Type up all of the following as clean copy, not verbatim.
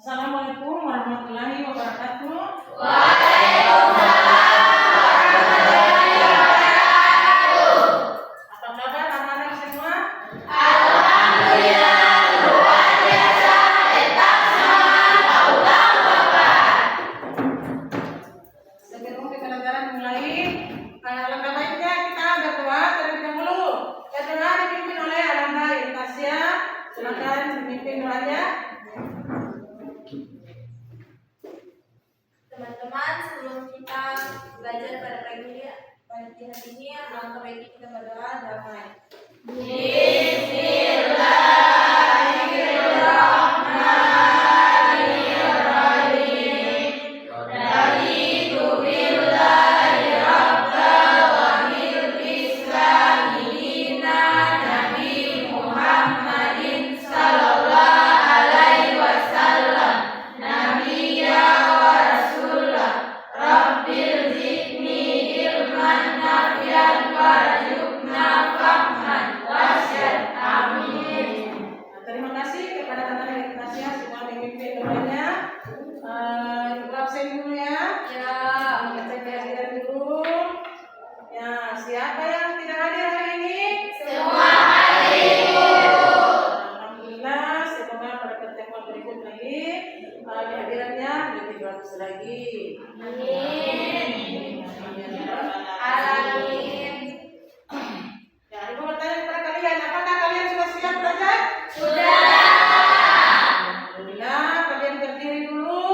Assalamualaikum warahmatullahi wabarakatuh. Waalaikumsalam warahmatullahi wabarakatuh. Apa kabar anak-anak semua? Alhamdulillah luar biasa. Tetap semangat. Allahu Akbar. Sebelum kita pelajaran mulai, alangkah baiknya kita berdoa terlebih dahulu. Berdoa dipimpin oleh Alanda Tasya. Silakan memimpin doanya. Teman-teman, sebelum kita belajar pada pagi hari ini, alangkah baiknya kita berdoa damai. Bismillahirrahmanirrahim. Raditu billahi rabbal wa bil islami dinan. Nabi Muhammadin sallallahu alaihi wasallam nabiyya wa rasulah. Rabbil zidni ilman nafian warzuqna fahman wasyad. Amin. Terima kasih kepada teman-teman Tasya semua memimpin doanya. Kita absen dulu ya. Kita cek kehadiran dulu. Ya, siapa yang tidak hadir hari ini? Semua hadir. Alhamdulillah, semoga pada pertemuan berikut lagi kehadirannya lebih bagus lagi. Amin. Alamin. Ya, Ibu bertanya kepada kalian, apakah kalian sudah siap belajar? Sudah. Alhamdulillah, kalian berdiri dulu.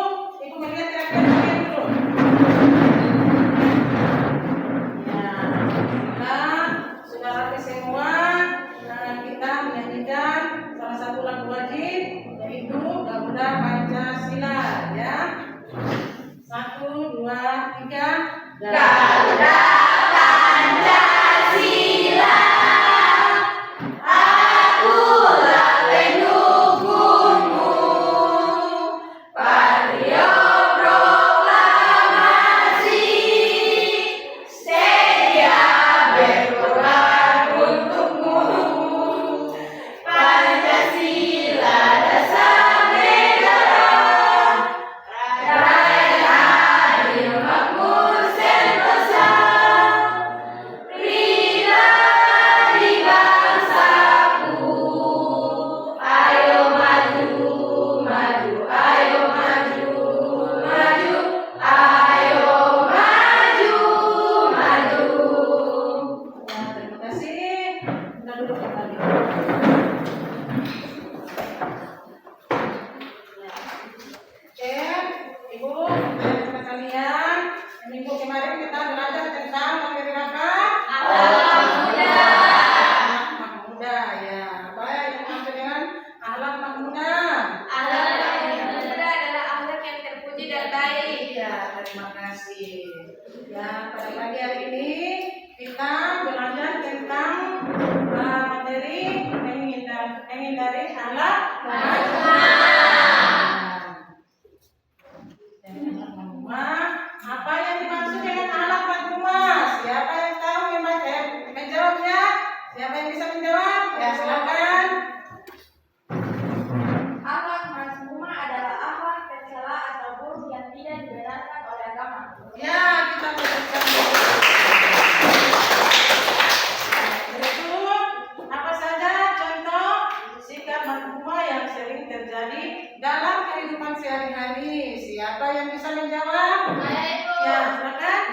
Ibu melihat kira-kira kalian dulu. Ya, alhamdulillah, sudah rapi semua. Nah, kita menyanyikan salah satu lagu wajib, yaitu Garuda Pancasila. Ya, 1, 2, 3. Garuda Pancasila, akulah pendukungmu. Vario proklamasi, sedia berkorban untukmu. Pancasila dasar negara, rakyat adil makmur sentosa. Pribadi bangsaku, ayo maju, maju, ayo maju, maju, ayo maju, maju. Ya, terima kasih. Kita duduk kembali. Oke, Ibu, kepada kalian, minggu kemarin kita belajar tentang materi apa? Akhlak muda. Akhlak muda, ya. Apa yang dimaksud dengan akhlak muda? Akhlak Yang muda adalah akhlak yang terpuji dan baik. Iya, terima kasih. Ya, pada pagi hari ini kita belajar tentang materi menghindari akhlak Apa yang dimaksud dengan akhlak madhumah? Siapa yang tahu yang menjawabnya? Siapa yang bisa menjawab? Ya, silakan. Akhlak mazmumah adalah akhlak tercela atau buruk yang tidak dibenarkan oleh agama. Ya, kita belajar. Itu apa saja contoh sikap madhumah yang sering terjadi dalam kehidupan sehari-hari? Siapa yang bisa menjawab? Ya, silakan.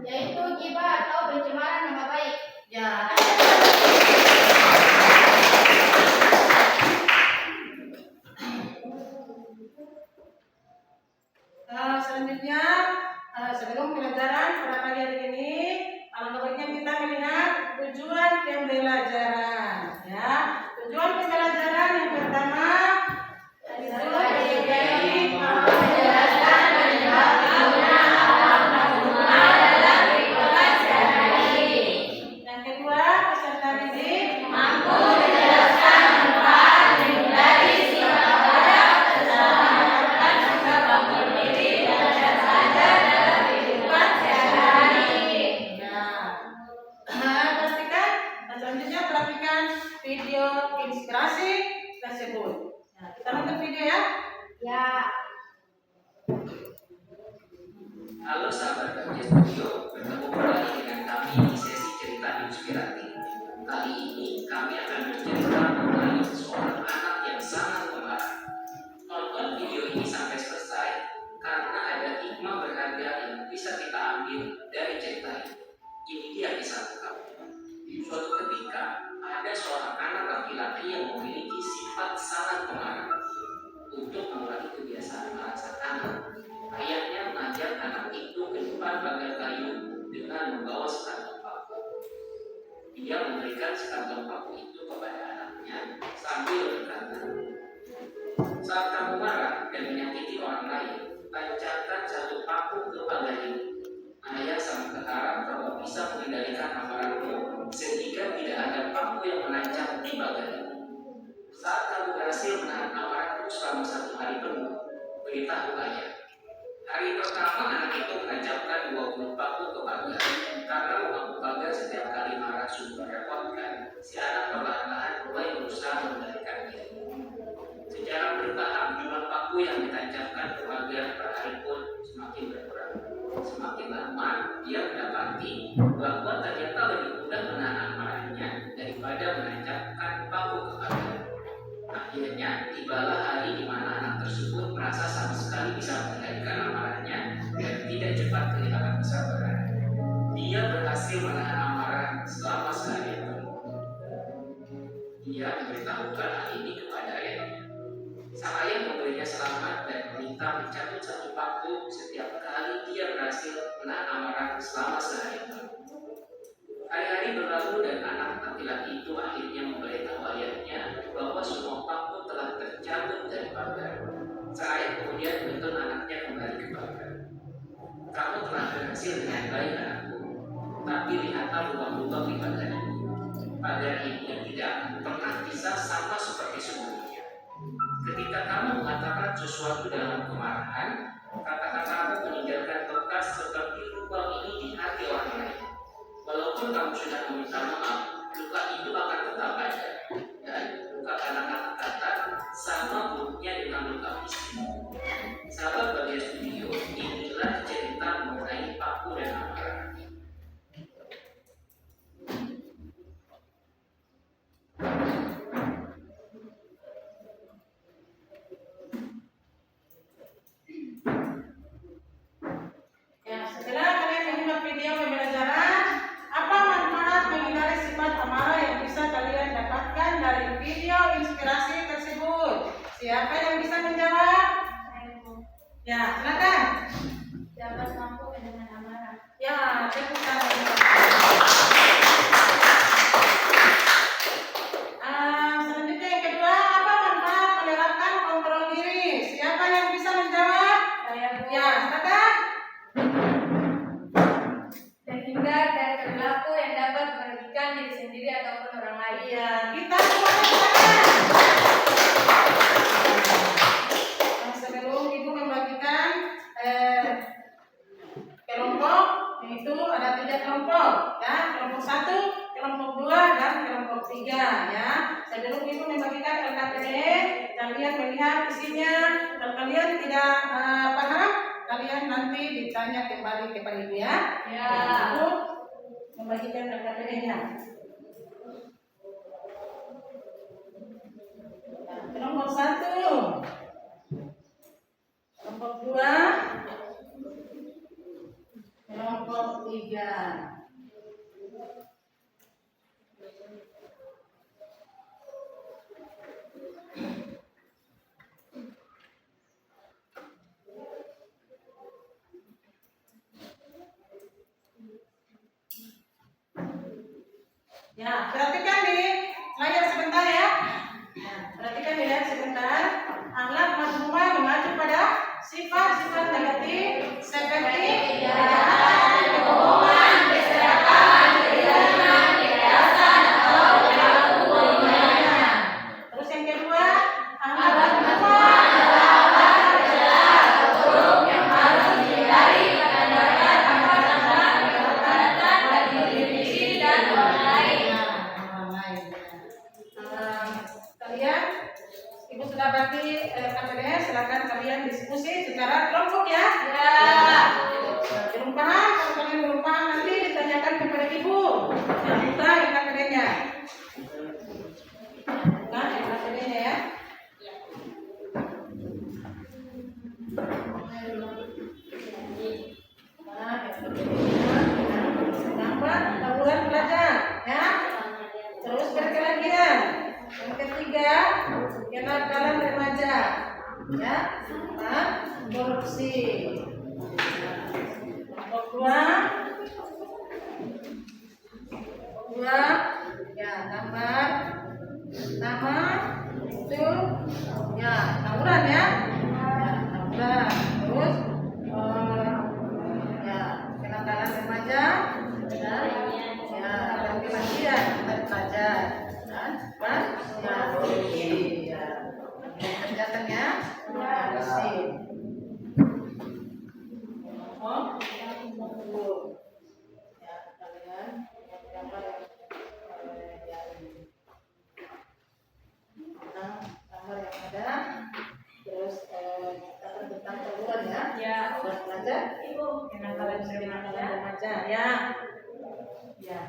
Yaitu ghibah atau pencemaran nama baik. Ya. Selanjutnya, sebelum pelajaran pada pagi hari ini, alangkah baiknya kita melihat tujuan pembelajaran. Ya, tujuan pembelajaran yang pertama menjelaskan penyebab penggunaan akhlak madhumah dalam kehidupan sehari-hari. yang kedua, peserta didik Mampu menjelaskan manfaat menghindari sikap bodoh serta menerapkan sikap bangun diri dan sadar dalam kehidupan sehari-hari. Ya. Pastikan selanjutnya perhatikan video inspirasi tersebut. Ya. Halo sahabat Bahagia Studio, bertemu kembali dengan kami di sesi cerita inspiratif. Kali ini kami akan bercerita mengenai seorang anak yang sangat pemarah. Tonton video ini sampai selesai karena ada hikmah berharga yang bisa kita ambil dari cerita ini. Ini dia kisah lengkap. Suatu ketika ada seorang anak laki-laki yang memiliki sifat sangat pemarah. Untuk mengurangi kebiasaan marah sang anak, ayahnya mengajak anak itu ke depan pagar kayu dengan membawa sekantong paku. Dia memberikan sekantong paku itu kepada anaknya sambil berkata, "Saat kamu marah dan menyakiti orang lain, tancapkan satu paku ke pagar ini." Ayah sangat berharap kalau bisa mengendalikan amarahmu sehingga tidak ada paku yang menancap di pagar ini. Saat kamu berhasil menahan amarahmu selama 1 hari penuh, beritahu ayah. Hari pertama anak itu menancapkan 20 paku ke pagar. Karena memaku pagar setiap kali marah sungguh merepotkan, si anak perlahan-lahan mulai berusaha mengendalikan diri. Secara bertahap jumlah paku yang ditancapkan ke pagar per hari pun semakin berkurang. Semakin lama dia mendapati bahwa ternyata lebih mudah menahan amarahnya daripada menancapkan paku ke pagar. Akhirnya tibalah hari di mana anak tersebut merasa sama sekali bisa mengendalikan amarahnya dan tidak cepat kehilangan kesabaran. Dia berhasil menahan amarah selama seharian penuh. Dia memberitahukan hal ini kepada ayahnya. Sang ayah memberinya selamat dan meminta mencabut satu paku setiap kali dia berhasil menahan amarah selama seharian penuh. Hari-hari berlalu dan anak laki-laki itu akhirnya memberitahu ayahnya bahwa semua paku telah tercabut dari pagar. Sang ayah kemudian menuntun anaknya kembali ke pagar. "Kamu telah berhasil dengan baik, anakku. Tapi lihatlah lubang-lubang di pagar ini. Pagar ini tidak akan pernah bisa sama seperti sebelumnya. Ketika kamu mengatakan sesuatu dalam kemarahan, kata-katamu meninggalkan bekas seperti lubang ini di hati orang lain. Walaupun kamu sudah meminta maaf, luka itu akan tetap ada. Dan luka karena kata-kata sama buruknya dengan luka fisik." Sahabat Bahagia Studio, inilah cerita mengenai paku dan amarah. Ya, setelah kalian menyimak video pembelajaran, apa manfaat menghindari sifat amarah yang bisa kalian dapatkan dari video inspirasi tersebut? Siapa yang bisa menjawab? Ya, silakan. Dapat mampu dengan amarah. Ya, tepuk tangan. Selanjutnya yang kedua, apa manfaat menerapkan kontrol diri? Siapa yang bisa menjawab? Saya Ya, silakan. terhindar dari perilaku yang dapat merugikan diri sendiri ataupun orang lain. Iya, kita semuanya silakan. Sebelum ibu membagikan kelompok, yaitu ada 3 kelompok, ya, kelompok 1, kelompok 2, dan kelompok 3, ya. Sebelum ibu membagikan LKPD, kalian melihat isinya. Kalau kalian tidak paham, kalian nanti ditanya kembali kepada ibu, ya. Ya. Ibu membagikan LKPD-nya. Kelompok 1, kelompok 2, kelompok 3. Ya, perhatikan di layar sebentar, ya. Nah, perhatikan di layar sebentar. KPDS, silakan kalian diskusi secara kelompok ya. Ya. Nah, belum paham, kalau kalian belum paham nanti ditanyakan kepada ibu. Yang buka KPD-nya. Buka KPD-nya ya. Gambar taburan belajar ya. Terus berkelahian. Yang ketiga, kenakalan remaja ya. Korupsi. Nomor dua ya, gambar nama itu ya tawuran ya. Tawuran. Terus ya kenakalan remaja ya, laki-lakian kita belajar kan ya, ya kerjaannya bersih. Oh, ya kalian gambar gambar yang ada. Terus tentang tawuran ya. Ya. Buat belajar. Kenakalan remaja ya. Ya.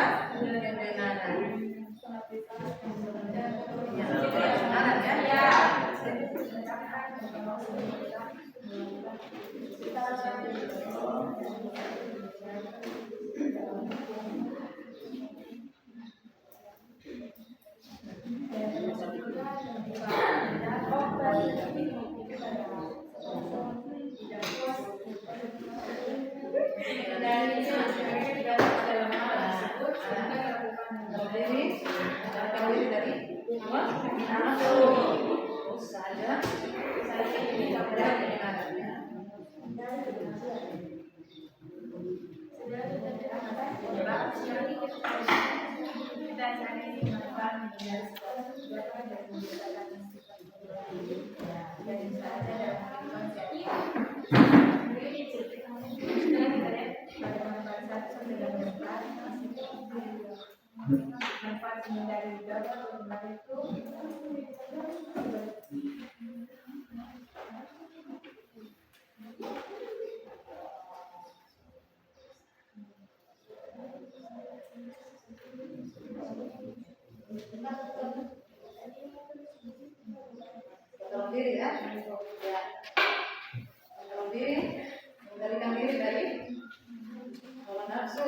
kebenaran. Ya, kebenaran ya. Kontrol diri ya. Kontrol diri, mengendalikan diri dari hawa nafsu.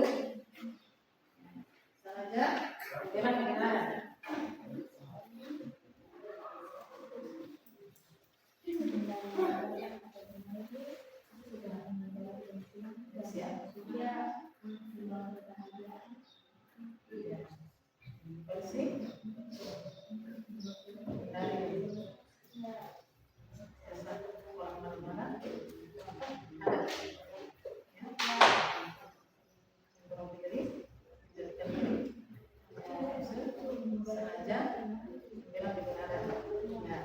Sengaja dengan kebenaran. Polisi dari orang mana-mana ada kontrol diri, menjadikan diri sengaja dengan kebenaran. Ya.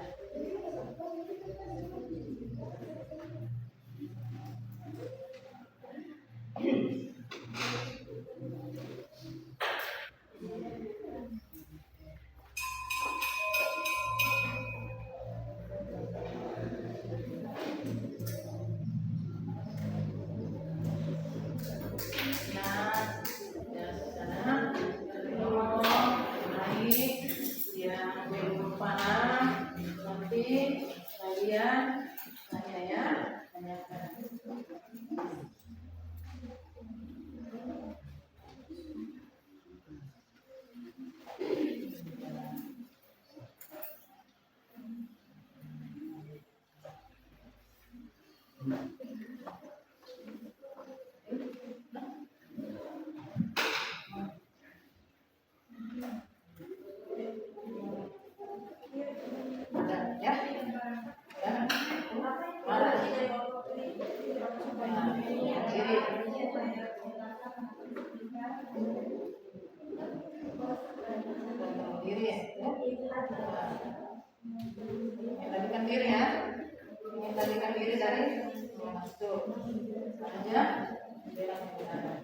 Kalian tanya ya, tanyakan. Ya, mengendalikan diri ya, mengendalikan diri dari nafsu aja bilang kebenaran.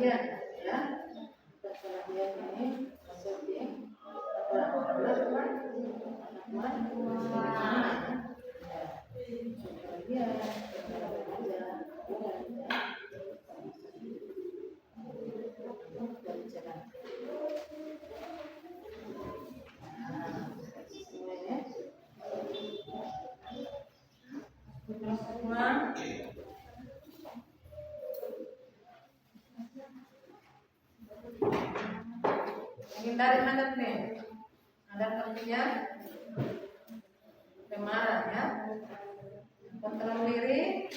bagian ya. Bagian ini masuk di hindari hadap nih. Hadap artinya kemarah ya. Kontrol diri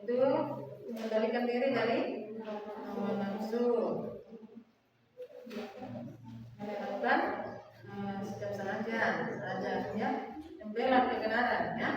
itu mengendalikan diri dari hawa nafsu. Menerapkan sikap sengaja ya, membela kebenaran ya.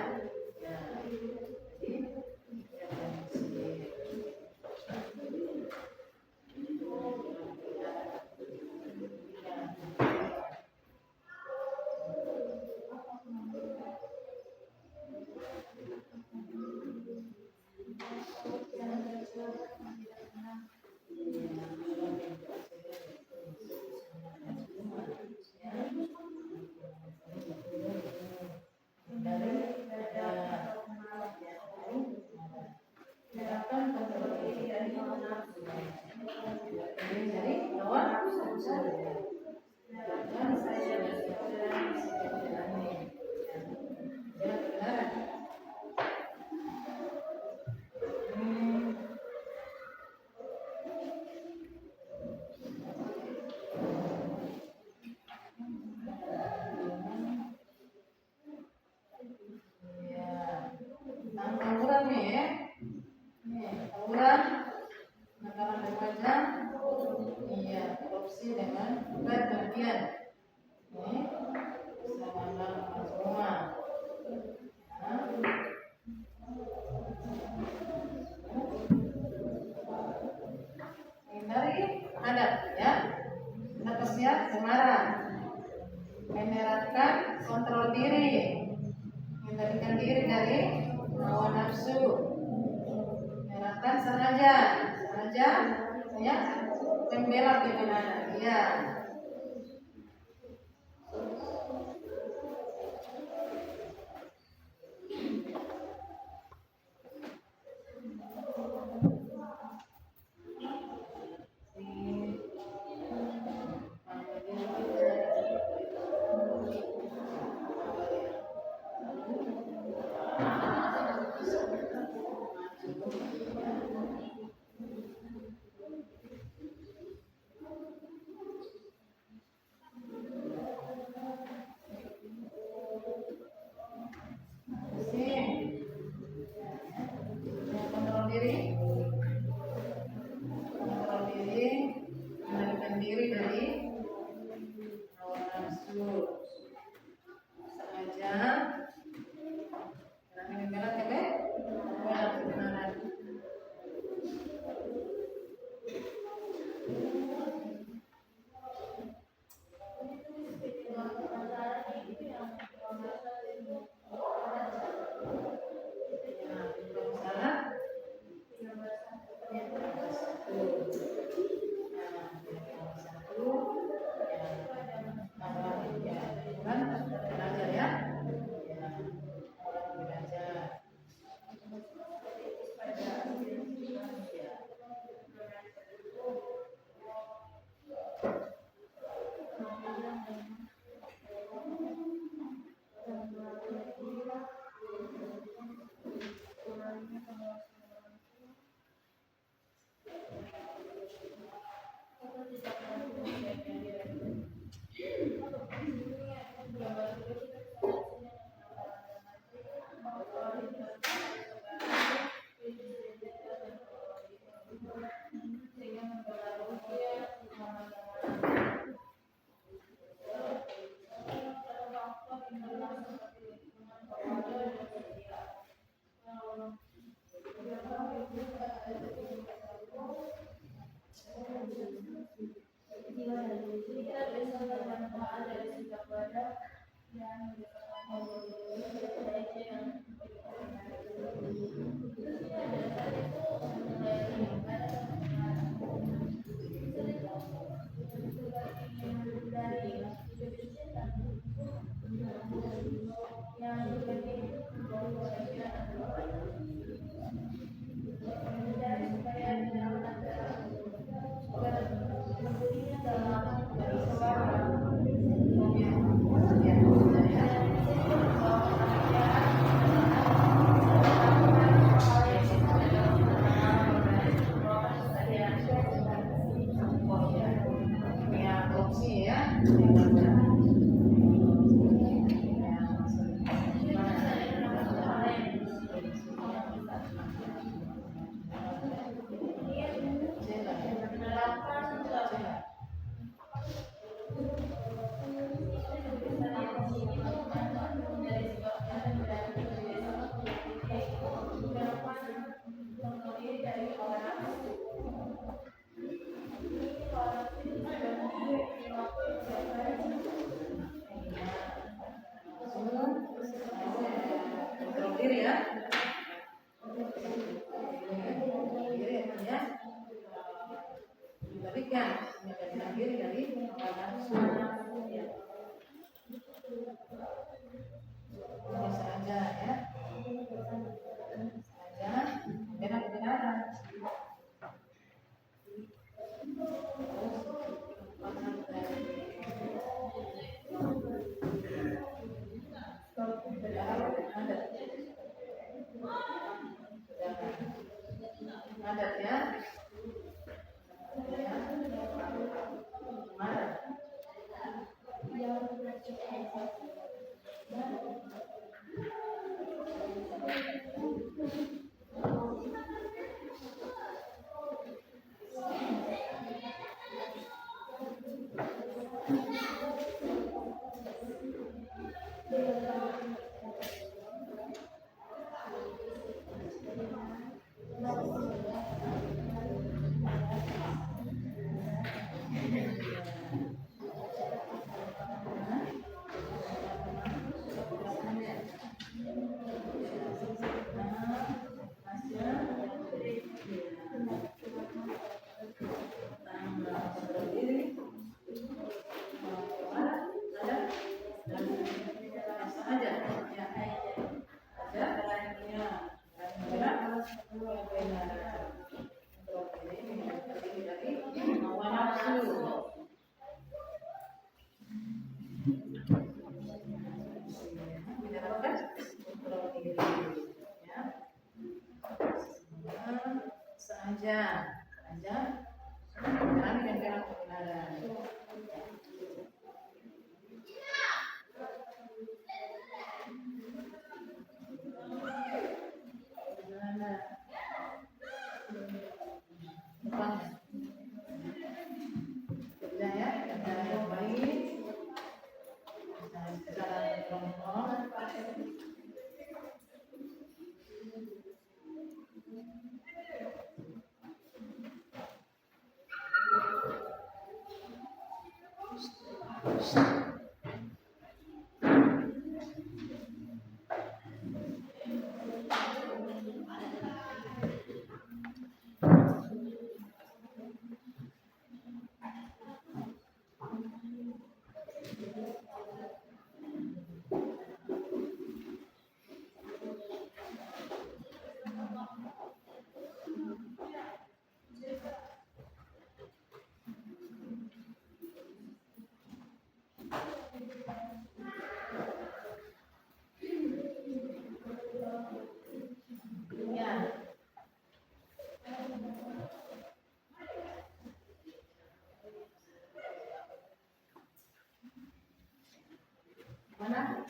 Tawuran nih ya. Tawuran makanan remaja. Iya, korupsi dengan bagian. Ini sama semua. Hindari hadap ya. Nafasnya kemarah. Menerapkan kontrol diri. Mengendalikan diri dari hawa nafsu. Menerapkan sengaja ya, membela kebenaran ya. Kontrol diri, mengendalikan diri dari hawa nafsu. Sengaja dan membela kebenaran. Diri ya. Berikan diri dari nafsu. Bisa aja ya. Saja dengan kebenaran. Adat ya. Saja kami dan kebenaran. Mana?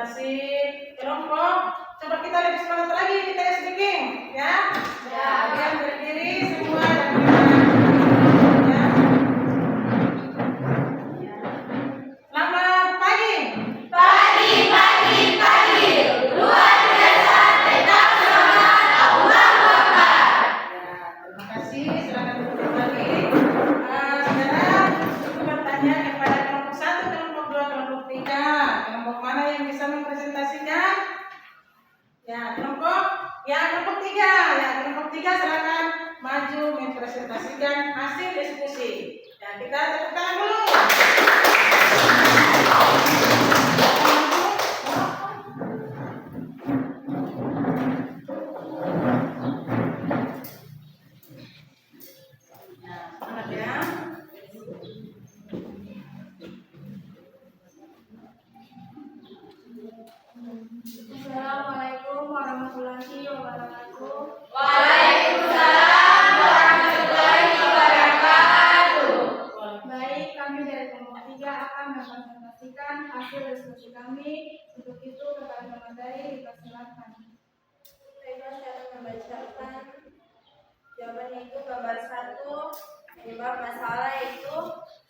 kasih. Kelompok, coba kita lebih semangat lagi, kita speaking, ya. Ya, kalian berdiri semua dan kita, ya. Selamat pagi. Pagi, pagi, pagi. Luar biasa, tetap semangat. Allahu Akbar. Ya, terima kasih. Silakan duduk kembali. Saudara, cukup bertanya kepada kelompok 1, kelompok 2, kelompok 3. Kelompok mana yang bisa mempresentasikan? Ya, kelompok 3. Ya, kelompok 3 silakan maju mempresentasikan hasil diskusi. Ya, kita tepuk tangan dulu. Ya, semangat ya. Assalamualaikum warahmatullahi wabarakatuh. Waalaikumsalam warahmatullahi wabarakatuh. Baik, kami dari kelompok 3 akan mempresentasikan hasil diskusi kami. Untuk itu kepada pemateri dipersilakan. Baiklah, saya akan membacakan jawabannya. Itu gambar 1, penyebab masalah yaitu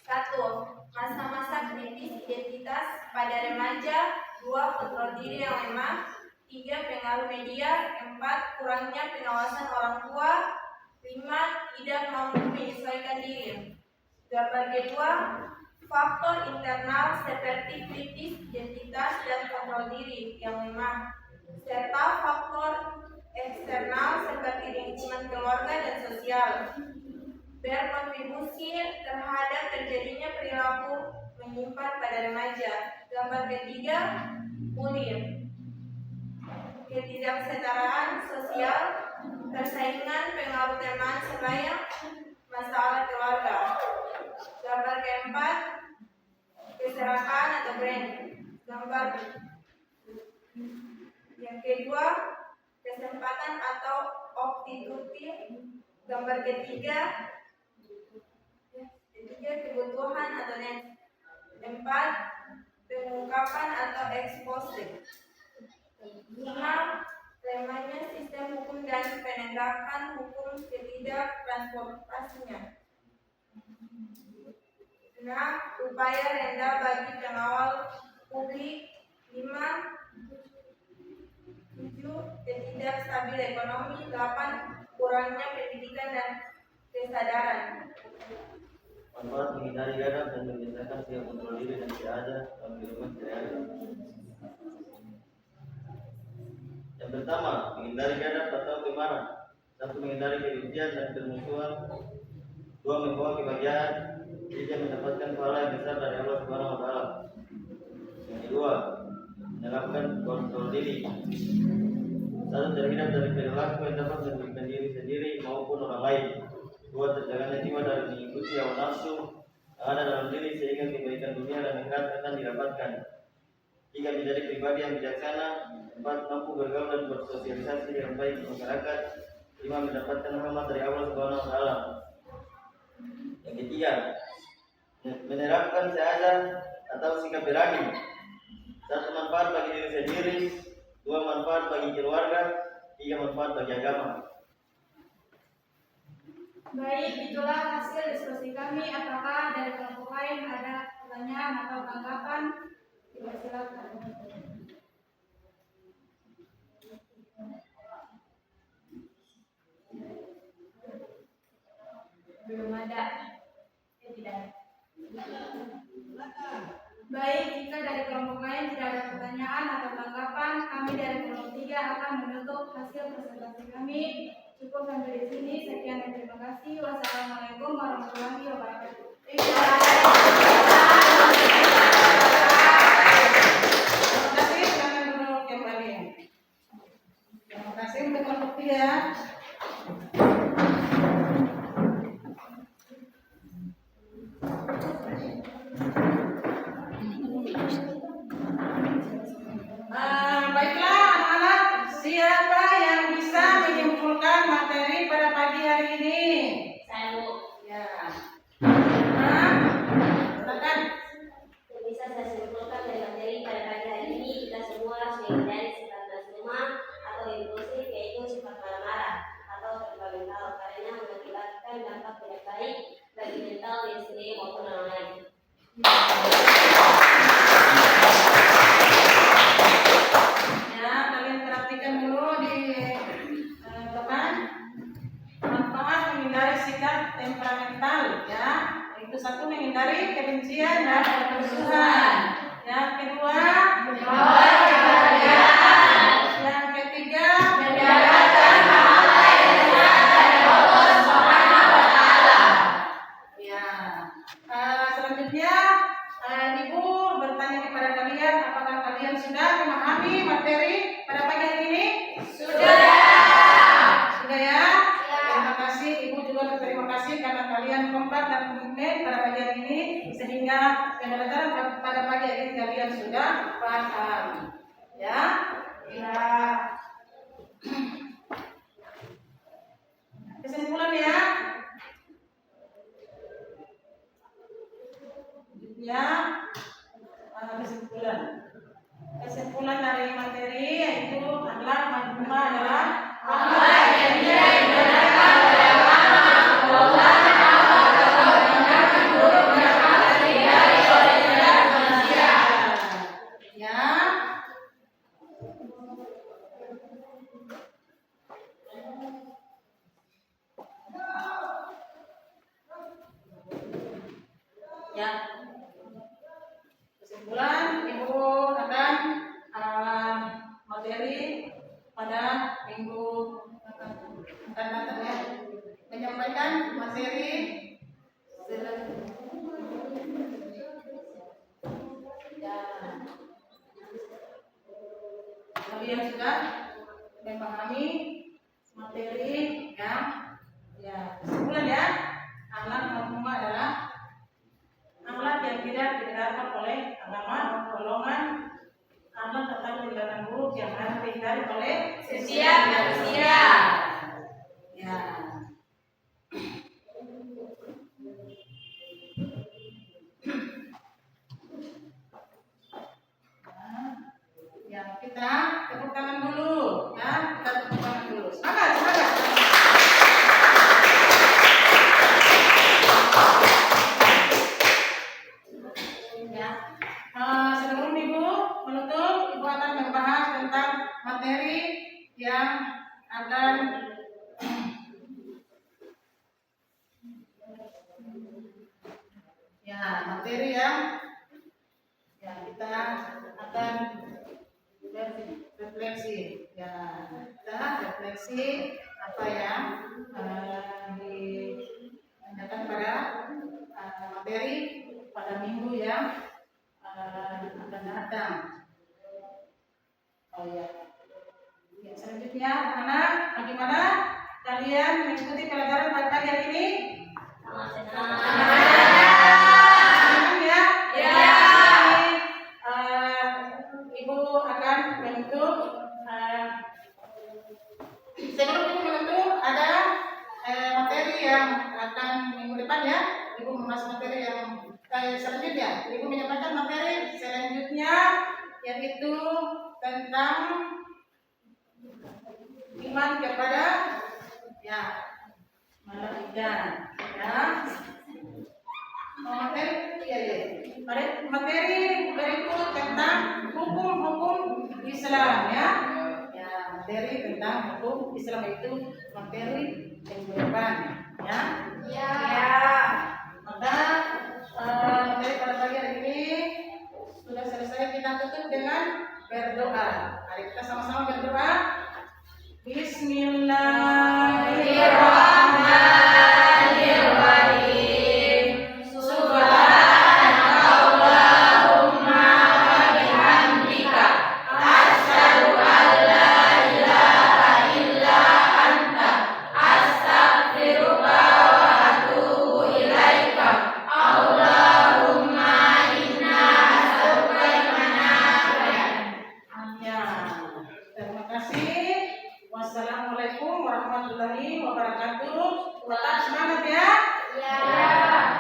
1. Masa-masa kritis identitas pada remaja. 2. Kontrol diri yang lemah. 3. Pengaruh media. 4. Kurangnya pengawasan orang tua. 5. Tidak mampu menyesuaikan diri. Gambar kedua, faktor internal seperti kritis identitas dan kontrol diri yang lemah, serta faktor eksternal seperti lingkungan keluarga dan sosial berkontribusi terhadap terjadinya perilaku menyimpang pada remaja. Gambar ketiga, bullying, ketidaksetaraan sosial, persaingan, pengaruh teman sebaya, masalah keluarga. Gambar keempat, keserakan atau brand. Gambar yang kedua, kesempatan atau opportunity. Gambar ketiga, kebutuhan atau need. 4. Pengungkapan atau expose. 5. Lemahnya sistem hukum dan penegakan hukum ketidaktransparansinya. 6. Upaya rendah bagi pengawal publik. 5. 7. Ketidakstabil ekonomi. 8. Kurangnya pendidikan dan kesadaran. Manfaat menghindari gadang dan membiasakan siap kontrol diri dan tidak ada dalam kehidupan sehari-hari. Yang pertama, menghindari gadang atau kemarah. 1. Menghindari kebencian dan permusuhan. 2. Membawa kebahagiaan. 3. Mendapatkan pahala yang besar dari Allah Subhanahu wa Ta'ala. Yang kedua, menerapkan kontrol diri. 1. Terhindar dari perilaku yang dapat merugikan diri sendiri maupun orang lain. 2. Terjaganya jiwa dari mengikuti hawa nafsu yang ada dalam diri sehingga kebaikan dunia dan akhirat akan didapatkan. 3. Menjadi pribadi yang bijaksana. 4. Mampu bergaul dan bersosialisasi dengan baik di masyarakat. 5. Mendapatkan rahmat dari Allah Subhanahu wa Ta'ala. Yang ketiga, menerapkan seazan atau sikap berani. 1. Manfaat bagi diri sendiri. 2. Manfaat bagi keluarga. 3. Manfaat bagi agama. Baik, itulah hasil diskusi kami. Apakah dari kelompok lain ada pertanyaan atau tanggapan? Silakan. Belum ada. Tidak. Baik, jika dari kelompok lain tidak ada pertanyaan atau tanggapan, kami dari kelompok 3 akan menutup hasil presentasi kami. Cukup sampai di sini. Sekian dan terima kasih. Wassalamualaikum warahmatullahi wabarakatuh. Terima kasih. Silakan duduk kembali. Terima kasih untuk kelompok 3. Baiklah anak-anak, siapa yang bisa menyimpulkan materi pada pagi hari ini? Saya Bu. Ya. Nah, silakan. bermusuhan. Yang kedua, membawa kebahagiaan. yang ketiga, Mendapatkan pahala yang besar dari Allah Subhanahu wa Ta'ala. ya. Selanjutnya, Ibu bertanya kepada kalian, apakah kalian sudah memahami materi pada pagi hari ini? Sudah. Sudah ya? Terima kasih. Ibu juga berterima kasih karena kalian kompak dan komitmen pada pagi hari ini, sehingga pembelajaran pada pagi hari ini kalian sudah paham. Ya? Ya. Kesimpulan ya. Ya, kesimpulan dari materi yaitu adalah majmua adalah Apa yang tidak dibenarkan oleh Allah atau tindakan buruk yang harus dihindari oleh setiap manusia. ya. Ya. Kesimpulan, Ibu akan materi pada minggu akan datang ya, menyampaikan materi ya. Kalian sudah memahami materi yang ya. Kesimpulan ya, alat majmua adalah alat yang tidak dibenarkan oleh agama, golongan alat tentang tindakan buruk yang harus dihindari oleh Setiap manusia. Ya. Ya, kita tepuk tangan dulu, ya. Kita tepuk tangan dulu. Semangat, semangat. Ya. Sebelum Ibu menutup, Ibu akan membahas tentang materi yang akan ya, materi yang ya kita akan refleksi. Ya, kita refleksi apa yang ditanyakan pada materi pada minggu yang akan datang. Oh ya. Ya, selanjutnya anak-anak, bagaimana kalian mengikuti pelajaran pada pagi hari ini? Senang ya? Ya. Ibu akan menutup. Sebelum Ibu menutup, ada materi yang akan minggu depan ya. Ibu membahas materi yang selanjutnya. Ibu menyampaikan materi selanjutnya, yaitu tentang iman kepada ya malaikat ya. Materi berikut tentang hukum-hukum Islam ya. Ya, materi tentang hukum Islam itu materi minggu depan ya. Ya. Maka materi pada pagi hari ini sudah selesai, kita tutup dengan berdoa. Mari kita sama-sama berdoa. Bismillahirrahmanirrahim. Subhanakallahumma wa bihamdika asyhadu an la ilaha illa anta astaghfiruka wa atubu ilaika. Allahumma inna as'aluka imanan nafi'an. Ya. Terima kasih. Wassalamualaikum warahmatullahi wabarakatuh. Tetap semangat ya. Ya.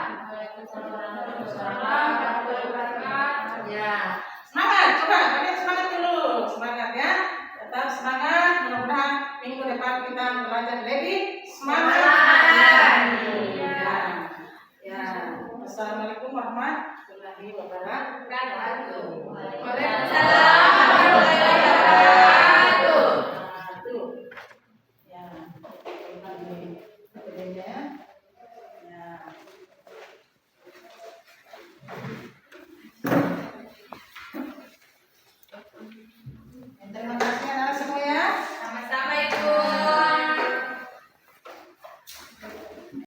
Waalaikumsalam warahmatullahi wabarakatuh. Ya. Semangat, coba kalian semangat dulu. Semangat ya. Tetap semangat. Mudah-mudahan minggu depan kita belajar lebih semangat. Ya. Ya. Wassalamualaikum warahmatullahi wabarakatuh. Waalaikumsalam.